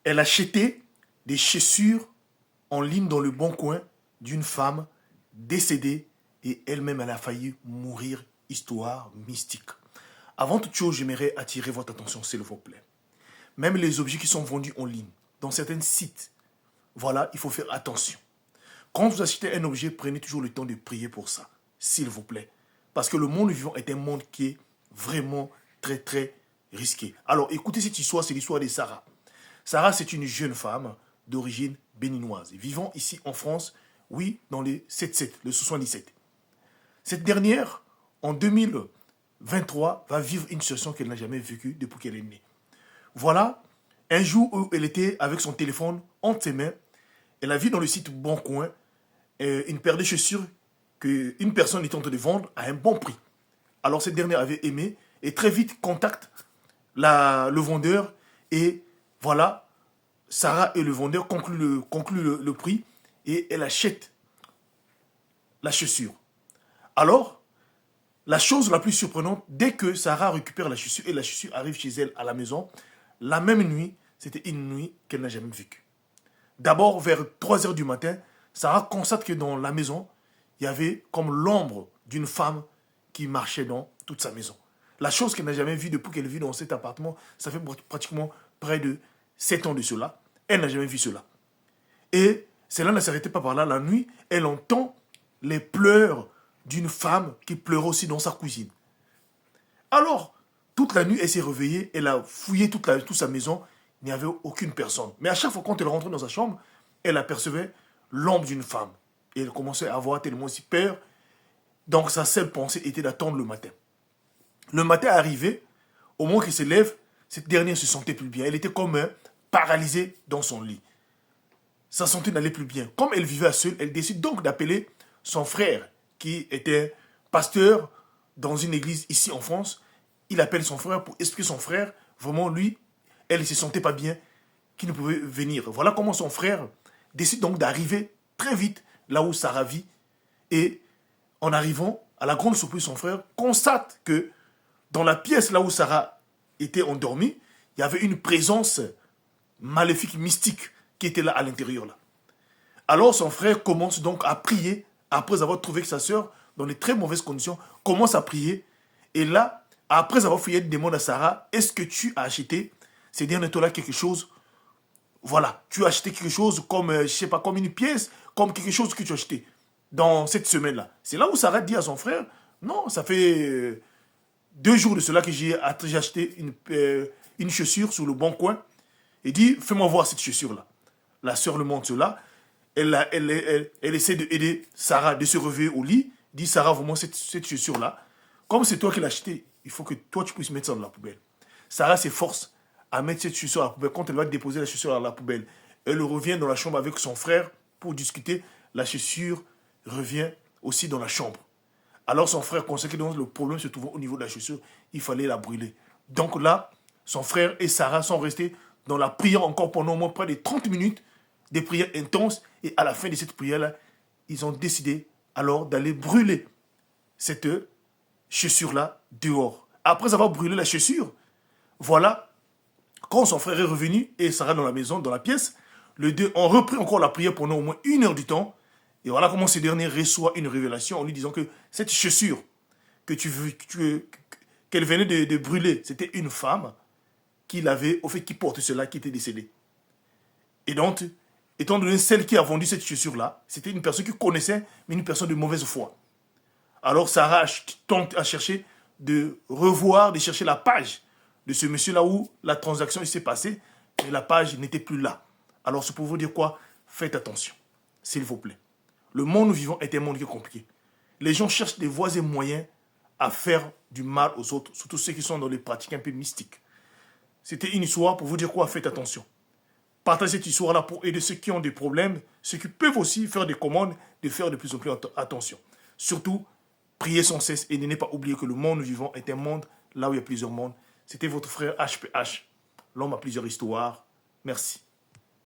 Elle achetait des chaussures en ligne dans le bon coin d'une femme décédée et elle-même elle a failli mourir. Histoire mystique. Avant toute chose, j'aimerais attirer votre attention, s'il vous plaît. Même les objets qui sont vendus en ligne, dans certains sites, voilà, il faut faire attention. Quand vous achetez un objet, prenez toujours le temps de prier pour ça, s'il vous plaît. Parce que le monde vivant est un monde qui est vraiment très, très risqué. Alors, écoutez cette histoire, c'est l'histoire de Sarah. Sarah, c'est une jeune femme d'origine béninoise, vivant ici en France, oui, dans les 77, le 77. Cette dernière, en 2023, va vivre une situation qu'elle n'a jamais vécue depuis qu'elle est née. Voilà, un jour où elle était avec son téléphone entre ses mains, elle a vu dans le site Boncoin une paire de chaussures qu'une personne était en train de vendre à un bon prix. Alors cette dernière avait aimé et très vite contacte le vendeur et voilà, Sarah et le vendeur concluent le prix et elle achète la chaussure. Alors, la chose la plus surprenante, dès que Sarah récupère la chaussure et la chaussure arrive chez elle à la maison, la même nuit, c'était une nuit qu'elle n'a jamais vécue. D'abord, vers 3 heures du matin, Sarah constate que dans la maison, il y avait comme l'ombre d'une femme qui marchait dans toute sa maison. La chose qu'elle n'a jamais vue depuis qu'elle vit dans cet appartement, ça fait pratiquement près de 7 ans de cela. Elle n'a jamais vu cela. Et cela ne s'arrêtait pas par là. La nuit, elle entend les pleurs d'une femme qui pleurait aussi dans sa cuisine. Alors, toute la nuit, elle s'est réveillée, elle a fouillé toute sa maison, il n'y avait aucune personne. Mais à chaque fois quand elle rentrait dans sa chambre, elle apercevait l'ombre d'une femme. Et elle commençait à avoir tellement si peur. Donc sa seule pensée était d'attendre le matin. Le matin arrivé, au moment qu'elle se lève, cette dernière ne se sentait plus bien. Elle était comme paralysée dans son lit. Sa santé n'allait plus bien. Comme elle vivait seule, elle décide donc d'appeler son frère, qui était pasteur dans une église ici en France. Il appelle son frère pour expliquer son frère. Vraiment, lui, elle ne se sentait pas bien, qu'il ne pouvait venir. Voilà comment son frère décide donc d'arriver très vite là où Sarah vit. Et en arrivant, à la grande surprise, son frère constate que dans la pièce là où Sarah était endormie, il y avait une présence maléfique, mystique, qui était là à l'intérieur. Là. Alors son frère commence donc à prier, après avoir trouvé que sa sœur, dans de très mauvaises conditions, commence à prier. Et là, après avoir fouillé, il demande à Sarah, est-ce que tu as acheté ces derniers temps-là quelque chose? Voilà, tu as acheté quelque chose comme, je sais pas, comme une pièce, comme quelque chose que tu as acheté dans cette semaine-là. C'est là où Sarah dit à son frère, non, ça fait 2 jours de cela que j'ai acheté une chaussure sur le bon coin. Il dit, fais-moi voir cette chaussure-là. La sœur le montre cela. Elle essaie d'aider Sarah de se réveiller au lit. Dit, Sarah, vraiment, cette chaussure-là, comme c'est toi qui l'as achetée, il faut que toi, tu puisses mettre ça dans la poubelle. Sarah s'efforce à mettre cette chaussure à la poubelle. Quand elle va déposer la chaussure à la poubelle, elle revient dans la chambre avec son frère pour discuter. La chaussure revient aussi dans la chambre. Alors son frère constate que le problème se trouvait au niveau de la chaussure, il fallait la brûler. Donc là, son frère et Sarah sont restés dans la prière encore pendant au moins près de 30 minutes, des prières intenses. Et à la fin de cette prière-là, ils ont décidé alors d'aller brûler cette chaussure-là dehors. Après avoir brûlé la chaussure, voilà, quand son frère est revenu et Sarah dans la maison, dans la pièce, les deux ont repris encore la prière pendant au moins 1 heure du temps. Et voilà comment ce dernier reçoit une révélation en lui disant que cette chaussure qu'elle venait de brûler, c'était une femme qui porte cela, qui était décédée. Et donc, étant donné celle qui a vendu cette chaussure-là, c'était une personne qui connaissait, mais une personne de mauvaise foi. Alors Sarah tente à chercher de chercher la page de ce monsieur-là où la transaction s'est passée, mais la page n'était plus là. Alors c'est pour vous dire quoi? Faites attention, s'il vous plaît. Le monde où nous vivons est un monde qui est compliqué. Les gens cherchent des voies et moyens à faire du mal aux autres, surtout ceux qui sont dans les pratiques un peu mystiques. C'était une histoire pour vous dire quoi? Faites attention. Partagez cette histoire-là pour aider ceux qui ont des problèmes, ceux qui peuvent aussi faire des commandes, de faire de plus en plus attention. Surtout, priez sans cesse et ne pas oublier que le monde où nous vivons est un monde là où il y a plusieurs mondes. C'était votre frère HPH, l'homme à plusieurs histoires. Merci.